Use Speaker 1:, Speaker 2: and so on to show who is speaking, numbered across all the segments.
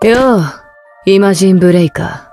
Speaker 1: よう、イマジンブレイカ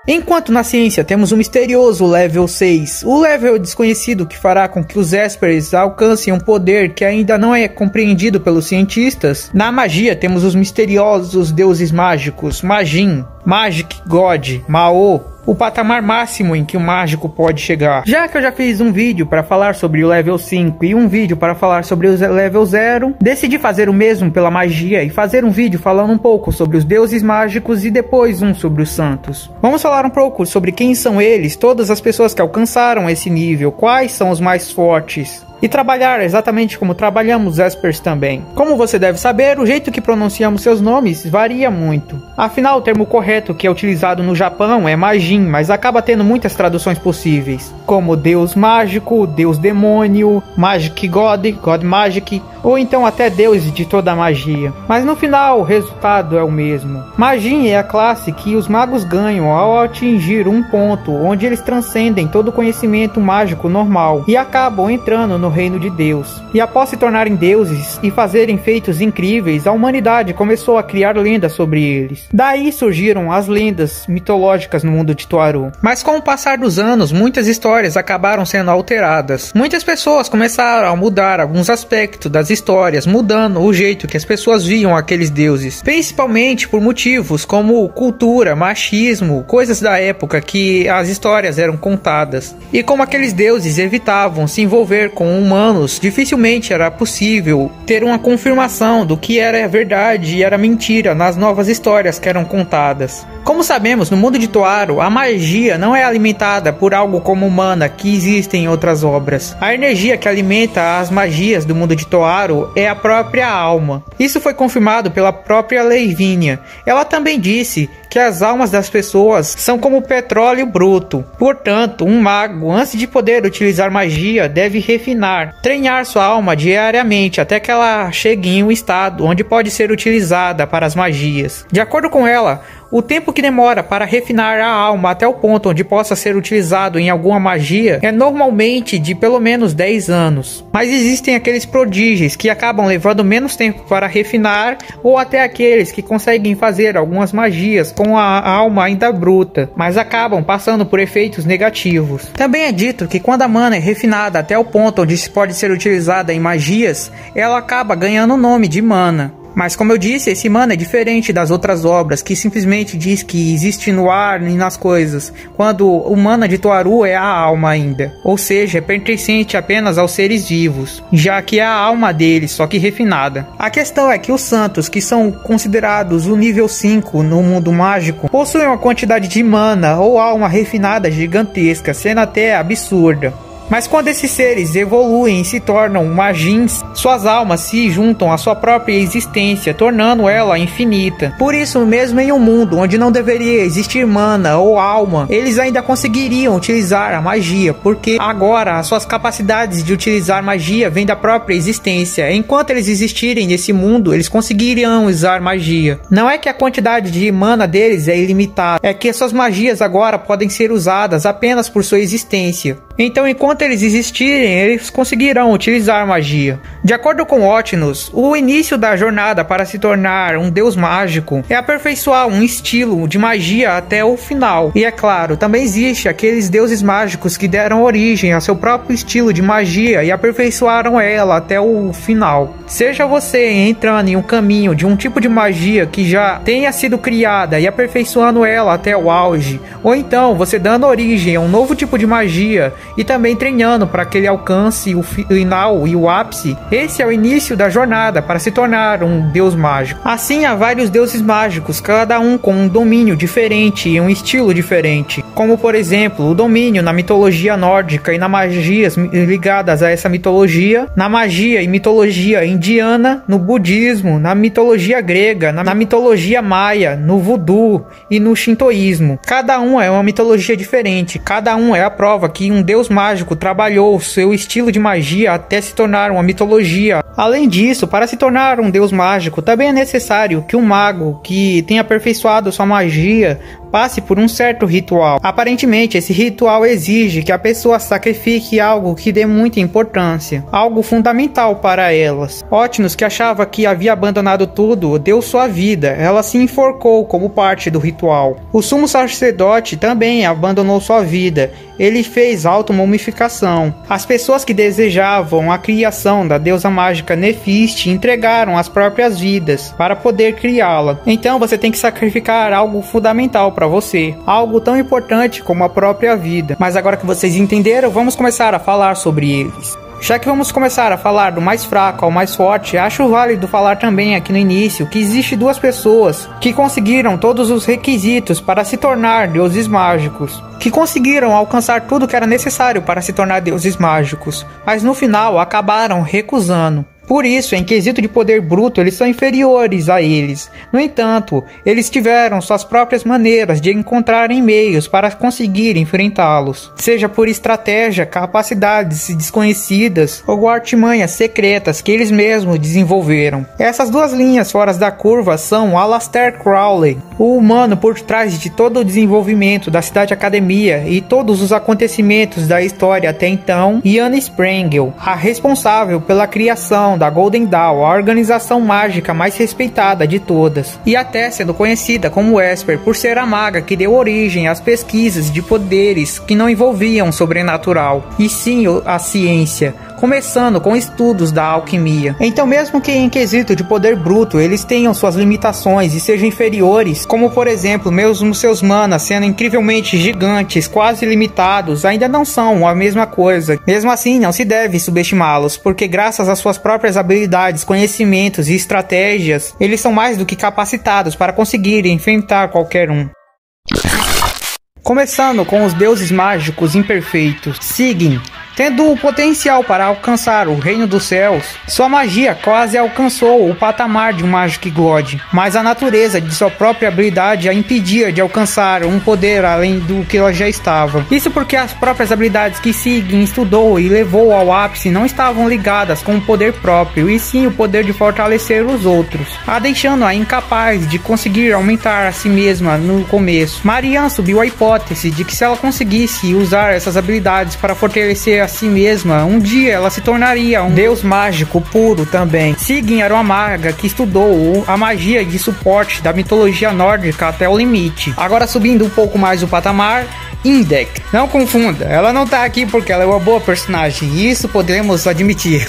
Speaker 1: ー。
Speaker 2: Enquanto na ciência temos o misterioso Level 6, o level desconhecido que fará com que os Espers alcancem um poder que ainda não é compreendido pelos cientistas, na magia temos os misteriosos deuses mágicos, Majin, Magic God, Mao, o patamar máximo em que o mágico pode chegar. Já que eu já fiz um vídeo para falar sobre o level 5 e um vídeo para falar sobre o level 0, decidi fazer o mesmo pela magia e fazer um vídeo falando um pouco sobre os deuses mágicos e depois um sobre os santos. Vamos falar um pouco sobre quem são eles, todas as pessoas que alcançaram esse nível, quais são os mais fortes. E trabalhar exatamente como trabalhamos os Espers também. Como você deve saber, o jeito que pronunciamos seus nomes varia muito. Afinal, o termo correto que é utilizado no Japão é Majin, mas acaba tendo muitas traduções possíveis, como Deus Mágico, Deus Demônio, Magic God, God Magic, ou então até Deus de toda a magia. Mas no final, o resultado é o mesmo. Majin é a classe que os magos ganham ao atingir um ponto onde eles transcendem todo o conhecimento mágico normal e acabam entrando no reino de Deus. E após se tornarem deuses e fazerem feitos incríveis, a humanidade começou a criar lendas sobre eles. Daí surgiram as lendas mitológicas no mundo de Toaru. Mas com o passar dos anos, muitas histórias acabaram sendo alteradas. Muitas pessoas começaram a mudar alguns aspectos das histórias, mudando o jeito que as pessoas viam aqueles deuses. Principalmente por motivos como cultura, machismo, coisas da época que as histórias eram contadas. E como aqueles deuses evitavam se envolver com humanos, dificilmente era possível ter uma confirmação do que era verdade e era mentira nas novas histórias que eram contadas. Como sabemos, no mundo de Toaru, a magia não é alimentada por algo como mana que existe em outras obras. A energia que alimenta as magias do mundo de Toaru é a própria alma. Isso foi confirmado pela própria Lavinia. Ela também disse que as almas das pessoas são como petróleo bruto. Portanto, um mago, antes de poder utilizar magia, deve refinar, treinar sua alma diariamente até que ela chegue em um estado onde pode ser utilizada para as magias. De acordo com ela, o tempo que demora para refinar a alma até o ponto onde possa ser utilizado em alguma magia é normalmente de pelo menos 10 anos. Mas existem aqueles prodígios que acabam levando menos tempo para refinar, ou até aqueles que conseguem fazer algumas magias com a alma ainda bruta, mas acabam passando por efeitos negativos. Também é dito que quando a mana é refinada até o ponto onde pode ser utilizada em magias, ela acaba ganhando o nome de mana. Mas como eu disse, esse mana é diferente das outras obras, que simplesmente diz que existe no ar e nas coisas, quando o mana de Toaru é a alma ainda, ou seja, é pertencente apenas aos seres vivos, já que é a alma deles, só que refinada. A questão é que os santos, que são considerados o nível 5 no mundo mágico, possuem uma quantidade de mana ou alma refinada gigantesca, sendo até absurda. Mas quando esses seres evoluem e se tornam magins, suas almas se juntam à sua própria existência, tornando ela infinita. Por isso, mesmo em um mundo onde não deveria existir mana ou alma, eles ainda conseguiriam utilizar a magia, porque agora as suas capacidades de utilizar magia vêm da própria existência. Enquanto eles existirem nesse mundo, eles conseguiriam usar magia. Não é que a quantidade de mana deles é ilimitada, é que suas magias agora podem ser usadas apenas por sua existência. Então, enquanto eles existirem, eles conseguirão utilizar magia. De acordo com Otnus, o início da jornada para se tornar um deus mágico é aperfeiçoar um estilo de magia até o final. E é claro, também existe aqueles deuses mágicos que deram origem a seu próprio estilo de magia e aperfeiçoaram ela até o final. Seja você entrando em um caminho de um tipo de magia que já tenha sido criada e aperfeiçoando ela até o auge, ou então você dando origem a um novo tipo de magia e também treinando para que ele alcance o final e o ápice. Esse é o início da jornada para se tornar um deus mágico. Assim, há vários deuses mágicos, cada um com um domínio diferente e um estilo diferente, como por exemplo, o domínio na mitologia nórdica e nas magias ligadas a essa mitologia, na magia e mitologia indiana, no budismo, na mitologia grega, na mitologia maia, no voodoo e no shintoísmo. Cada um é uma mitologia diferente, cada um é a prova que um deus mágico trabalhou seu estilo de magia até se tornar uma mitologia. Além disso, para se tornar um deus mágico, também é necessário que um mago que tenha aperfeiçoado sua magia passe por um certo ritual. Aparentemente, esse ritual exige que a pessoa sacrifique algo que dê muita importância, algo fundamental para elas. Otnus, que achava que havia abandonado tudo, deu sua vida. Ela se enforcou como parte do ritual. O sumo sacerdote também abandonou sua vida. Ele fez automumificação. As pessoas que desejavam a criação da deusa mágica Nefiste entregaram as próprias vidas para poder criá-la. Então você tem que sacrificar algo fundamental para você, algo tão importante como a própria vida. Mas agora que vocês entenderam, vamos começar a falar sobre eles. Já que vamos começar a falar do mais fraco ao mais forte, acho válido falar também aqui no início que existe duas pessoas que conseguiram todos os requisitos para se tornar deuses mágicos, que conseguiram alcançar tudo que era necessário para se tornar deuses mágicos, mas no final acabaram recusando. Por isso, em quesito de poder bruto, eles são inferiores a eles. No entanto, eles tiveram suas próprias maneiras de encontrarem meios para conseguir enfrentá-los, seja por estratégia, capacidades desconhecidas ou artimanhas secretas que eles mesmos desenvolveram. Essas duas linhas fora da curva são Aleister Crowley, o humano por trás de todo o desenvolvimento da Cidade Academia e todos os acontecimentos da história até então, e Anne Sprengel, a responsável pela criação da Golden Dawn, a organização mágica mais respeitada de todas, e até sendo conhecida como Esper por ser a maga que deu origem às pesquisas de poderes que não envolviam o sobrenatural, e sim a ciência, começando com estudos da alquimia. Então, mesmo que em quesito de poder bruto eles tenham suas limitações e sejam inferiores, como por exemplo mesmo seus manas sendo incrivelmente gigantes, quase limitados, ainda não são a mesma coisa. Mesmo assim, não se deve subestimá-los, porque graças às suas próprias habilidades, conhecimentos e estratégias, eles são mais do que capacitados para conseguirem enfrentar qualquer um. Começando com os deuses mágicos imperfeitos. Sigyn, tendo o potencial para alcançar o reino dos céus, sua magia quase alcançou o patamar de um Magic God, mas a natureza de sua própria habilidade a impedia de alcançar um poder além do que ela já estava. Isso porque as próprias habilidades que Sigyn estudou e levou ao ápice não estavam ligadas com o poder próprio, e sim o poder de fortalecer os outros, a deixando-a incapaz de conseguir aumentar a si mesma no começo. Marianne subiu a hipótese de que se ela conseguisse usar essas habilidades para fortalecer a si mesma, um dia ela se tornaria um deus mágico puro também. Sigyn era uma maga que estudou a magia de suporte da mitologia nórdica até o limite. Agora, subindo um pouco mais o patamar, Indek. Não confunda, ela não tá aqui porque ela é uma boa personagem, isso podemos admitir.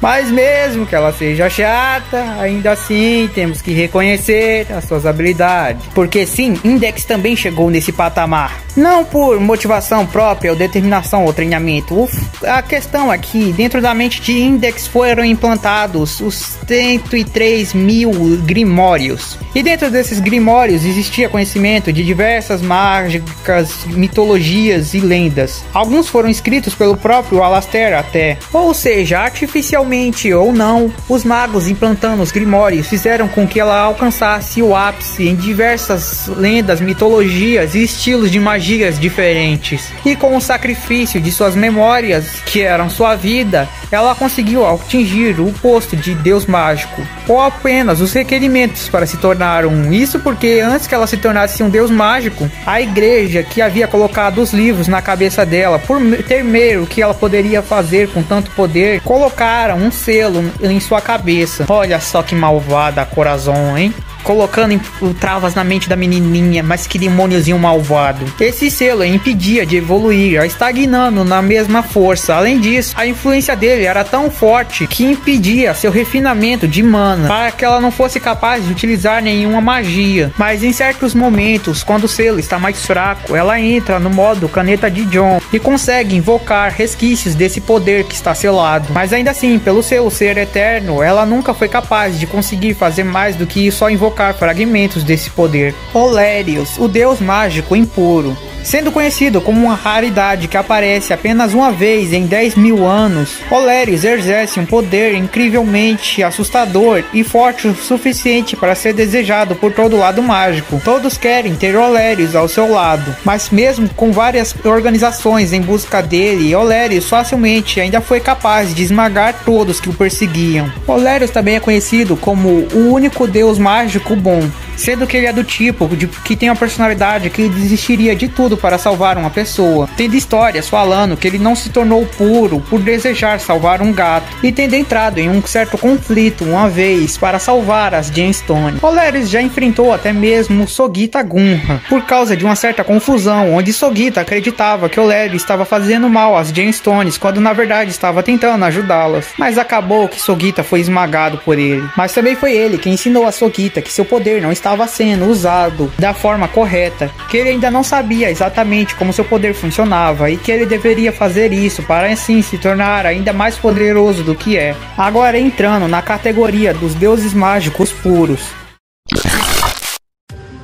Speaker 2: Mas mesmo que ela seja chata, ainda assim temos que reconhecer as suas habilidades. Porque sim, Index também chegou nesse patamar. Não por motivação própria ou determinação ou treinamento. A questão é que dentro da mente de Index foram implantados os 103 mil grimórios. E dentro desses grimórios existia conhecimento de diversas mágicas, mitologias e lendas. Alguns foram escritos pelo próprio Aleister até. Ou seja, artificialmente ou não, os magos implantando os grimórios fizeram com que ela alcançasse o ápice em diversas lendas, mitologias e estilos de magias diferentes. E com o sacrifício de suas memórias, que eram sua vida, ela conseguiu atingir o posto de deus mágico, ou apenas os requerimentos para se tornar um. Isso porque antes que ela se tornasse um deus mágico, a igreja que havia colocado os livros na cabeça dela, por temer o que ela poderia fazer com tanto poder, colocaram um selo em sua cabeça. Olha só que malvada a Corazon, hein? Colocando travas na mente da menininha, mas que demôniozinho malvado. Esse selo a impedia de evoluir, a estagnando na mesma força. Além disso, a influência dele era tão forte que impedia seu refinamento de mana, para que ela não fosse capaz de utilizar nenhuma magia. Mas em certos momentos, quando o selo está mais fraco, ela entra no modo caneta de John e consegue invocar resquícios desse poder que está selado. Mas ainda assim, pelo selo ser eterno, ela nunca foi capaz de conseguir fazer mais do que só invocar fragmentos desse poder. Olerius, o deus mágico impuro. Sendo conhecido como uma raridade que aparece apenas uma vez em 10 mil anos, Olerius exerce um poder incrivelmente assustador e forte o suficiente para ser desejado por todo lado mágico. Todos querem ter Olerius ao seu lado, mas mesmo com várias organizações em busca dele, Olerius facilmente ainda foi capaz de esmagar todos que o perseguiam. Olerius também é conhecido como o único deus mágico bom. sendo que ele é do tipo que tem uma personalidade que desistiria de tudo para salvar uma pessoa, tendo histórias falando que ele não se tornou puro por desejar salvar um gato, e tendo entrado em um certo conflito uma vez para salvar as Gemstones. Oleris já enfrentou até mesmo Sogita Gunra, por causa de uma certa confusão, onde Sogita acreditava que Oleris estava fazendo mal às Gemstones, quando na verdade estava tentando ajudá-las, mas acabou que Sogita foi esmagado por ele. Mas também foi ele quem ensinou a Sogita que seu poder não estava sendo usado da forma correta, que ele ainda não sabia exatamente como seu poder funcionava e que ele deveria fazer isso para assim se tornar ainda mais poderoso do que é. Agora entrando na categoria dos deuses mágicos puros.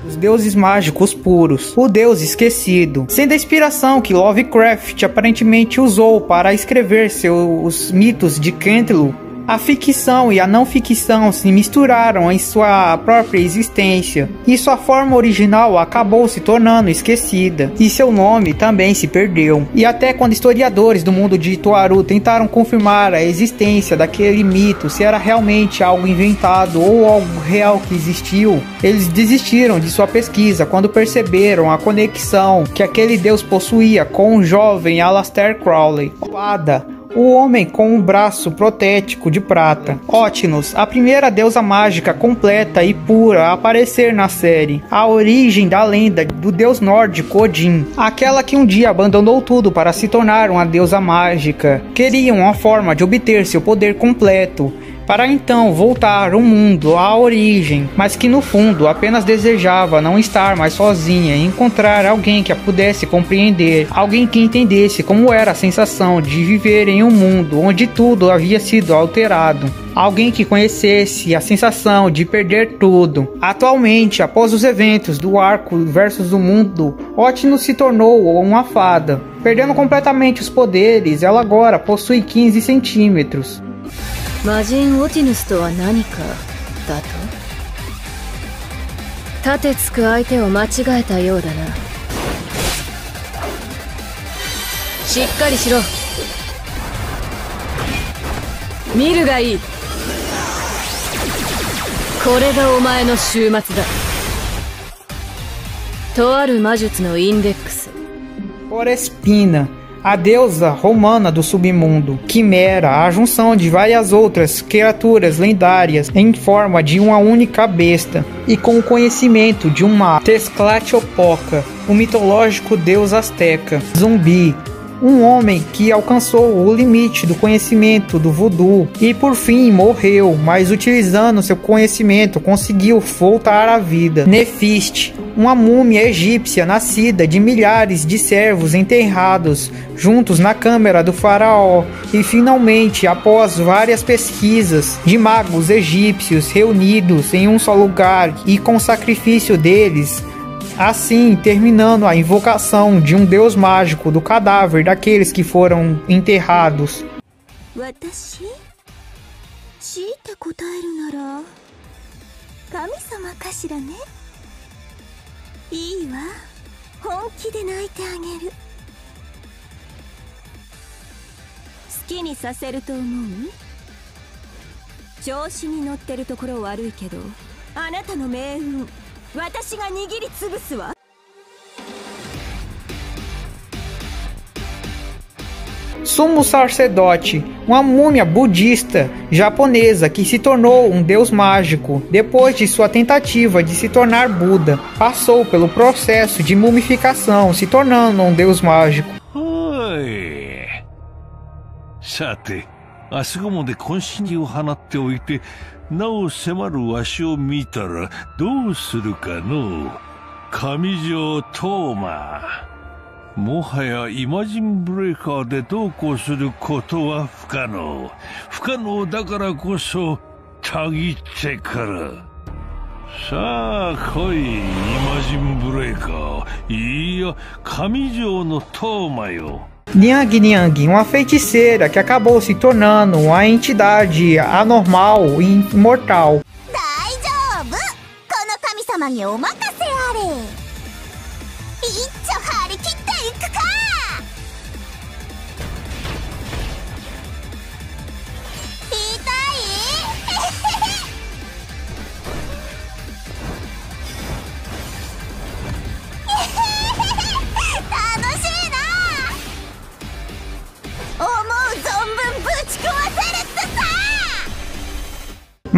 Speaker 2: Os deuses mágicos puros. O deus esquecido. Sendo a inspiração que Lovecraft aparentemente usou para escrever seus mitos de Cthulhu, a ficção e a não ficção se misturaram em sua própria existência, e sua forma original acabou se tornando esquecida, e seu nome também se perdeu. E até quando historiadores do mundo de Tuaru tentaram confirmar a existência daquele mito, se era realmente algo inventado ou algo real que existiu, eles desistiram de sua pesquisa quando perceberam a conexão que aquele deus possuía com o jovem Aleister Crowley, o Ada, o homem com um braço protético de prata. Otnus, a primeira deusa mágica completa e pura a aparecer na série. A origem da lenda do deus nórdico Odin. Aquela que um dia abandonou tudo para se tornar uma deusa mágica. Queria uma forma de obter seu poder completo, para então voltar ao mundo, à origem, mas que no fundo apenas desejava não estar mais sozinha e encontrar alguém que a pudesse compreender, alguém que entendesse como era a sensação de viver em um mundo onde tudo havia sido alterado, alguém que conhecesse a sensação de perder tudo. Atualmente, após os eventos do arco versus o mundo, Otnus se tornou uma fada. Perdendo completamente os poderes, ela agora possui 15 centímetros.
Speaker 1: 魔人オティヌスとは何かだと？盾つく相手を間違えたようだな。しっかりしろ。見るがいい。これがお前の終末だ。とある魔術のインデックス。
Speaker 2: Orespina, a deusa romana do submundo. Quimera, a junção de várias outras criaturas lendárias em forma de uma única besta, e com o conhecimento de uma Tezcatlipoca, o mitológico deus azteca. Zumbi, um homem que alcançou o limite do conhecimento do voodoo e por fim morreu, mas utilizando seu conhecimento conseguiu voltar à vida. Nephist, uma múmia egípcia nascida de milhares de servos enterrados juntos na câmara do faraó. E finalmente, após várias pesquisas de magos egípcios reunidos em um só lugar e com o sacrifício deles, assim terminando a invocação de um deus mágico do cadáver daqueles que foram enterrados. Sumo sacerdote, uma múmia budista japonesa que se tornou um deus mágico depois de sua tentativa de se tornar Buda. Passou pelo processo de mumificação, se tornando um deus mágico.
Speaker 3: Oi. さて、あそこまで渾身を放っておいて、なお迫るわしを見たらどうするかのう。上条トーマ。もはやイマジンブレーカーでどうこうすることは不可能。不可能だからこそ、たぎってから。さあ来い、イマジンブレーカー。いや、上条のトーマよ。
Speaker 2: Niang Niang, uma feiticeira que acabou se tornando uma entidade anormal e imortal.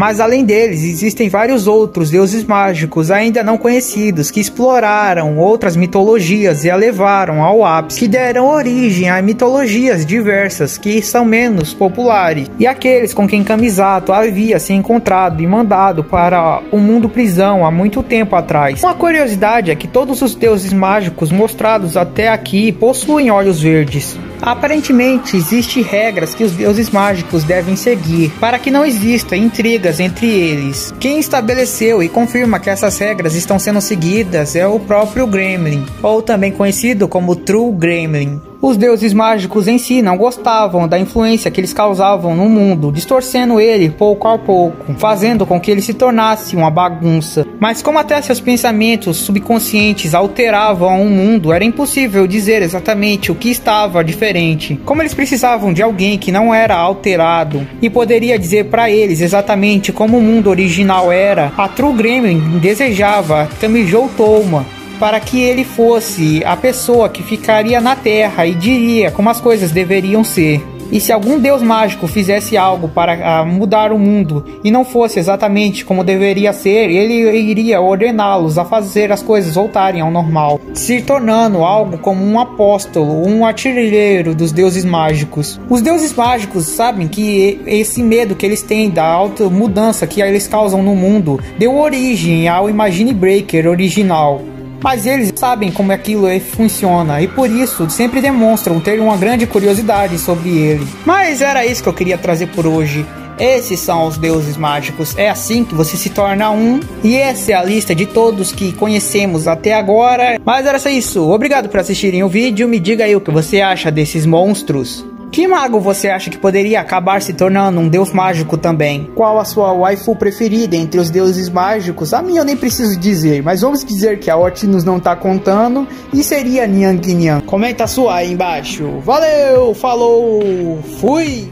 Speaker 2: Mas além deles, existem vários outros deuses mágicos ainda não conhecidos que exploraram outras mitologias e a levaram ao ápice, que deram origem a mitologias diversas que são menos populares, e aqueles com quem Kamisato havia se encontrado e mandado para o mundo prisão há muito tempo atrás. Uma curiosidade é que todos os deuses mágicos mostrados até aqui possuem olhos verdes. Aparentemente, existem regras que os deuses mágicos devem seguir para que não existam intrigas entre eles. Quem estabeleceu e confirma que essas regras estão sendo seguidas é o próprio Gremlin, ou também conhecido como True Gremlin. Os deuses mágicos em si não gostavam da influência que eles causavam no mundo, distorcendo ele pouco a pouco, fazendo com que ele se tornasse uma bagunça. Mas como até seus pensamentos subconscientes alteravam o mundo, era impossível dizer exatamente o que estava diferente. Como eles precisavam de alguém que não era alterado e poderia dizer para eles exatamente como o mundo original era, a True Gremlin desejava Kamijou Touma para que ele fosse a pessoa que ficaria na Terra e diria como as coisas deveriam ser. E se algum deus mágico fizesse algo para mudar o mundo e não fosse exatamente como deveria ser, ele iria ordená-los a fazer as coisas voltarem ao normal, se tornando algo como um apóstolo, um artilheiro dos deuses mágicos. Os deuses mágicos sabem que esse medo que eles têm da alta mudança que eles causam no mundo deu origem ao Imagine Breaker original. Mas eles sabem como aquilo funciona e por isso sempre demonstram ter uma grande curiosidade sobre ele. Mas era isso que eu queria trazer por hoje. Esses são os deuses mágicos. É assim que você se torna um. E essa é a lista de todos que conhecemos até agora. Mas era só isso. Obrigado por assistirem o vídeo. Me diga aí o que você acha desses monstros. Que mago você acha que poderia acabar se tornando um deus mágico também? Qual a sua waifu preferida entre os deuses mágicos? A minha eu nem preciso dizer, mas vamos dizer que a Otinus não tá contando e seria Niang Niang. Comenta a sua aí embaixo. Valeu, falou, fui!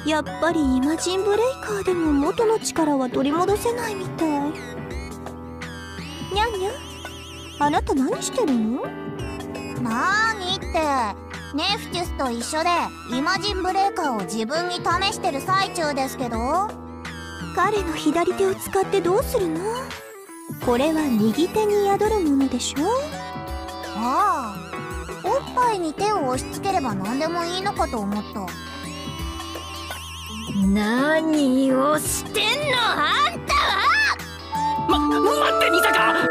Speaker 4: やっぱりイマジンブレイカーでも元の力は取り戻せないみたい。にゃんにゃん、あなた何してるの？
Speaker 5: なーにってネフティスと一緒でイマジンブレーカーを自分に試してる最中ですけど。
Speaker 4: 彼の左手を使ってどうするの？これは右手に宿るものでしょ？
Speaker 5: ああ、おっぱいに手を押し付ければ何でもいいのかと思った。
Speaker 4: 何をしてんのあんたは！
Speaker 6: 待ってニサカ！